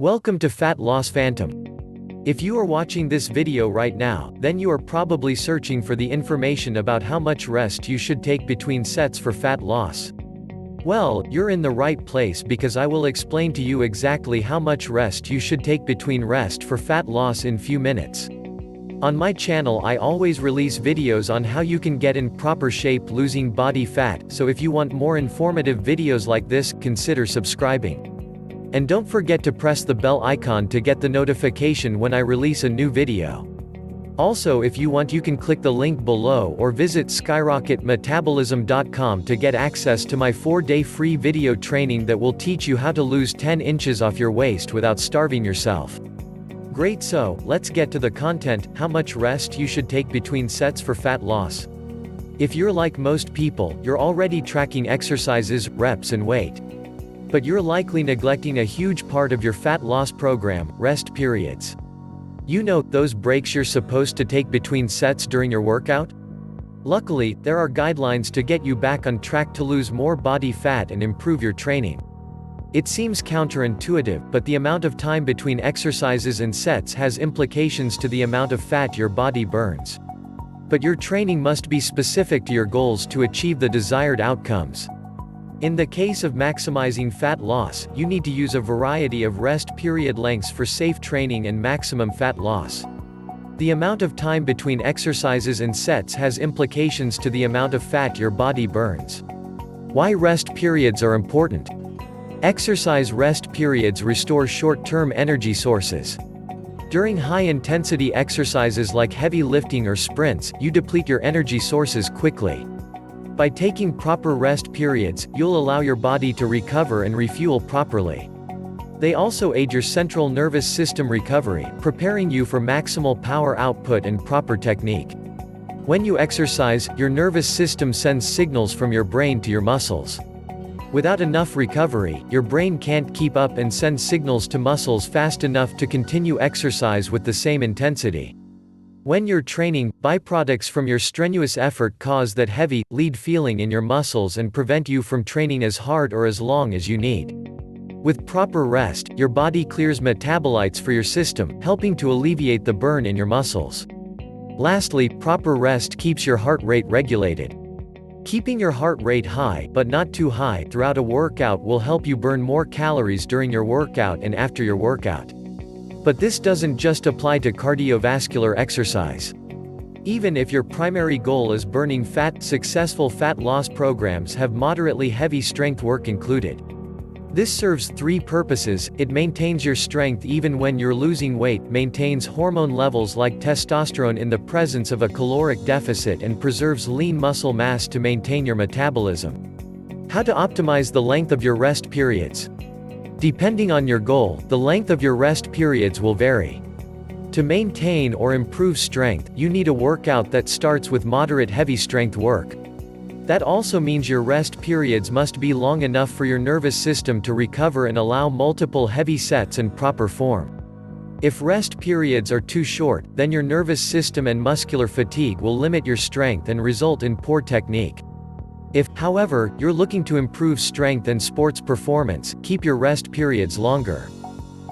Welcome to Fat Loss Phantom. If you are watching this video right now, then you are probably searching for the information about how much rest you should take between sets for fat loss. Well, you're in the right place because I will explain to you exactly how much rest you should take between rest for fat loss in few minutes. On my channel I always release videos on how you can get in proper shape losing body fat, so if you want more informative videos like this, consider subscribing. And don't forget to press the bell icon to get the notification when I release a new video. Also, if you want, you can click the link below or visit skyrocketmetabolism.com to get access to my 4-day free video training that will teach you how to lose 10 inches off your waist without starving yourself. Great, so let's get to the content: how much rest you should take between sets for fat loss. If you're like most people, you're already tracking exercises, reps and weight. But you're likely neglecting a huge part of your fat loss program: rest periods. You know, those breaks you're supposed to take between sets during your workout? Luckily, there are guidelines to get you back on track to lose more body fat and improve your training. It seems counterintuitive, but the amount of time between exercises and sets has implications to the amount of fat your body burns. But your training must be specific to your goals to achieve the desired outcomes. In the case of maximizing fat loss, you need to use a variety of rest period lengths for safe training and maximum fat loss. The amount of time between exercises and sets has implications to the amount of fat your body burns. Why rest periods are important. Exercise rest periods restore short-term energy sources. During high-intensity exercises like heavy lifting or sprints, you deplete your energy sources quickly. By taking proper rest periods, you'll allow your body to recover and refuel properly. They also aid your central nervous system recovery, preparing you for maximal power output and proper technique. When you exercise, your nervous system sends signals from your brain to your muscles. Without enough recovery, your brain can't keep up and send signals to muscles fast enough to continue exercise with the same intensity. When you're training, byproducts from your strenuous effort cause that heavy, lead feeling in your muscles and prevent you from training as hard or as long as you need. With proper rest, your body clears metabolites for your system, helping to alleviate the burn in your muscles. Lastly, proper rest keeps your heart rate regulated. Keeping your heart rate high, but not too high, throughout a workout will help you burn more calories during your workout and after your workout. But this doesn't just apply to cardiovascular exercise. Even if your primary goal is burning fat, successful fat loss programs have moderately heavy strength work included. This serves three purposes: it maintains your strength even when you're losing weight, maintains hormone levels like testosterone in the presence of a caloric deficit, and preserves lean muscle mass to maintain your metabolism. How to optimize the length of your rest periods. Depending on your goal, the length of your rest periods will vary. To maintain or improve strength, you need a workout that starts with moderate heavy strength work. That also means your rest periods must be long enough for your nervous system to recover and allow multiple heavy sets in proper form. If rest periods are too short, then your nervous system and muscular fatigue will limit your strength and result in poor technique. If, however, you're looking to improve strength and sports performance, keep your rest periods longer.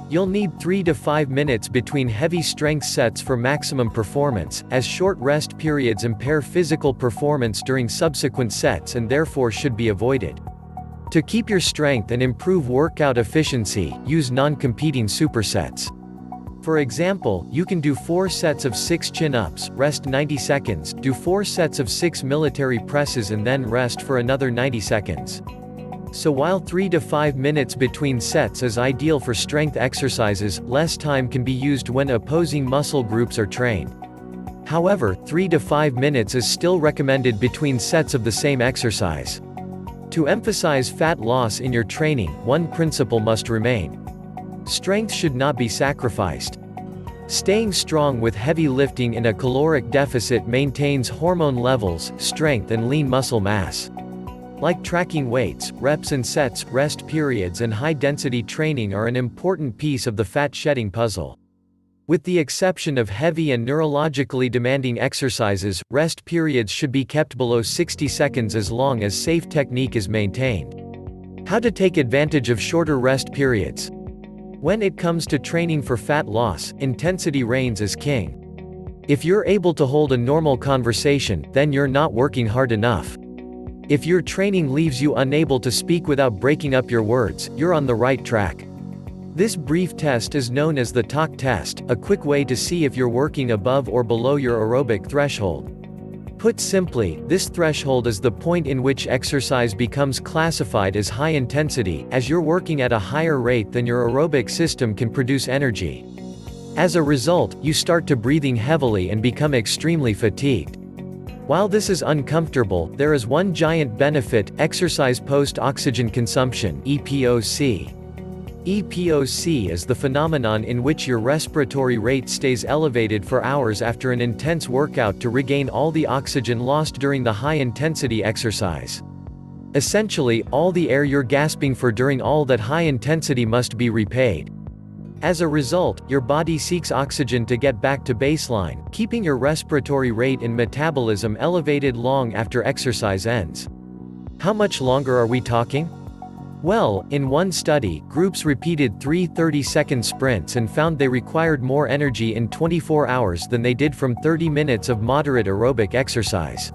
You'll need 3 to 5 minutes between heavy strength sets for maximum performance, as short rest periods impair physical performance during subsequent sets and therefore should be avoided. To keep your strength and improve workout efficiency, use non-competing supersets. For example, you can do 4 sets of 6 chin-ups, rest 90 seconds, do 4 sets of 6 military presses and then rest for another 90 seconds. So while 3 to 5 minutes between sets is ideal for strength exercises, less time can be used when opposing muscle groups are trained. However, 3 to 5 minutes is still recommended between sets of the same exercise. To emphasize fat loss in your training, one principle must remain. Strength should not be sacrificed. Staying strong with heavy lifting in a caloric deficit maintains hormone levels, strength and lean muscle mass. Like tracking weights, reps and sets, rest periods and high-density training are an important piece of the fat-shedding puzzle. With the exception of heavy and neurologically demanding exercises, rest periods should be kept below 60 seconds as long as safe technique is maintained. How to take advantage of shorter rest periods. When it comes to training for fat loss, intensity reigns as king. If you're able to hold a normal conversation, then you're not working hard enough. If your training leaves you unable to speak without breaking up your words, you're on the right track. This brief test is known as the talk test, a quick way to see if you're working above or below your aerobic threshold. Put simply, this threshold is the point in which exercise becomes classified as high intensity, as you're working at a higher rate than your aerobic system can produce energy. As a result, you start to breathing heavily and become extremely fatigued. While this is uncomfortable, there is one giant benefit: exercise post-oxygen consumption (EPOC). EPOC is the phenomenon in which your respiratory rate stays elevated for hours after an intense workout to regain all the oxygen lost during the high-intensity exercise. Essentially, all the air you're gasping for during all that high intensity must be repaid. As a result, your body seeks oxygen to get back to baseline, keeping your respiratory rate and metabolism elevated long after exercise ends. How much longer are we talking? Well, in one study, groups repeated 3 30-second sprints and found they required more energy in 24 hours than they did from 30 minutes of moderate aerobic exercise.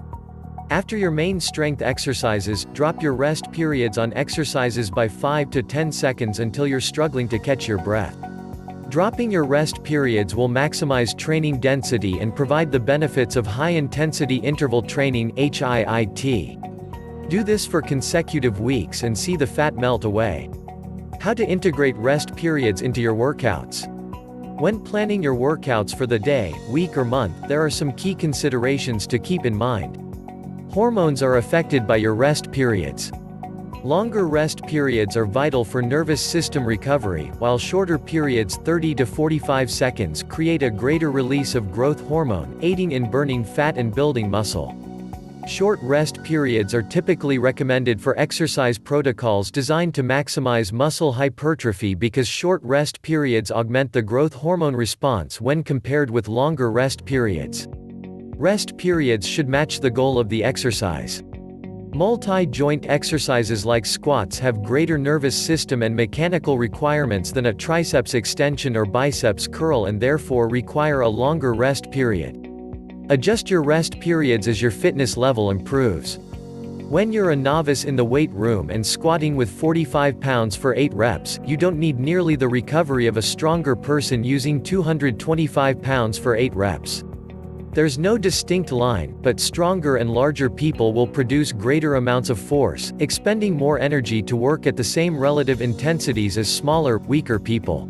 After your main strength exercises, drop your rest periods on exercises by 5 to 10 seconds until you're struggling to catch your breath. Dropping your rest periods will maximize training density and provide the benefits of high-intensity interval training (HIIT). Do this for consecutive weeks and see the fat melt away. How to integrate rest periods into your workouts. When planning your workouts for the day, week or month, there are some key considerations to keep in mind. Hormones are affected by your rest periods. Longer rest periods are vital for nervous system recovery, while shorter periods 30 to 45 seconds create a greater release of growth hormone, aiding in burning fat and building muscle. Short rest periods are typically recommended for exercise protocols designed to maximize muscle hypertrophy because short rest periods augment the growth hormone response when compared with longer rest periods. Rest periods should match the goal of the exercise. Multi-joint exercises like squats have greater nervous system and mechanical requirements than a triceps extension or biceps curl and therefore require a longer rest period. Adjust your rest periods as your fitness level improves. When you're a novice in the weight room and squatting with 45 pounds for 8 reps, you don't need nearly the recovery of a stronger person using 225 pounds for 8 reps. There's no distinct line, but stronger and larger people will produce greater amounts of force, expending more energy to work at the same relative intensities as smaller, weaker people.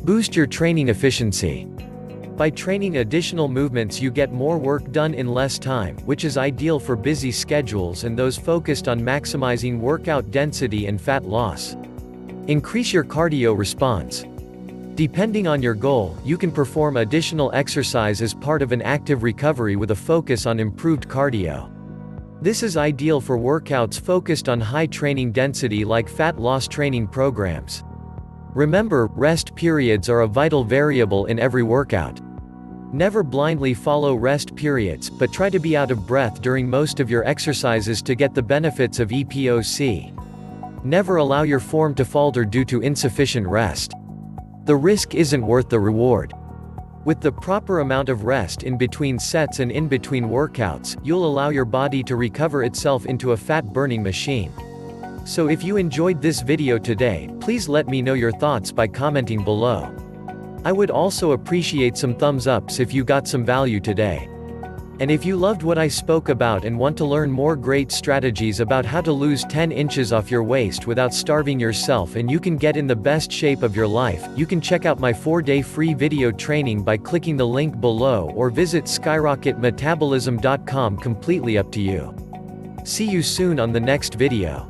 Boost your training efficiency. By training additional movements you get more work done in less time, which is ideal for busy schedules and those focused on maximizing workout density and fat loss. Increase your cardio response. Depending on your goal, you can perform additional exercise as part of an active recovery with a focus on improved cardio. This is ideal for workouts focused on high training density like fat loss training programs. Remember, rest periods are a vital variable in every workout. Never blindly follow rest periods, but try to be out of breath during most of your exercises to get the benefits of EPOC. Never allow your form to falter due to insufficient rest. The risk isn't worth the reward. With the proper amount of rest in between sets and in between workouts, you'll allow your body to recover itself into a fat-burning machine. So if you enjoyed this video today, please let me know your thoughts by commenting below. I would also appreciate some thumbs ups if you got some value today. And if you loved what I spoke about and want to learn more great strategies about how to lose 10 inches off your waist without starving yourself and you can get in the best shape of your life, you can check out my 4-day free video training by clicking the link below or visit skyrocketmetabolism.com, completely up to you. See you soon on the next video.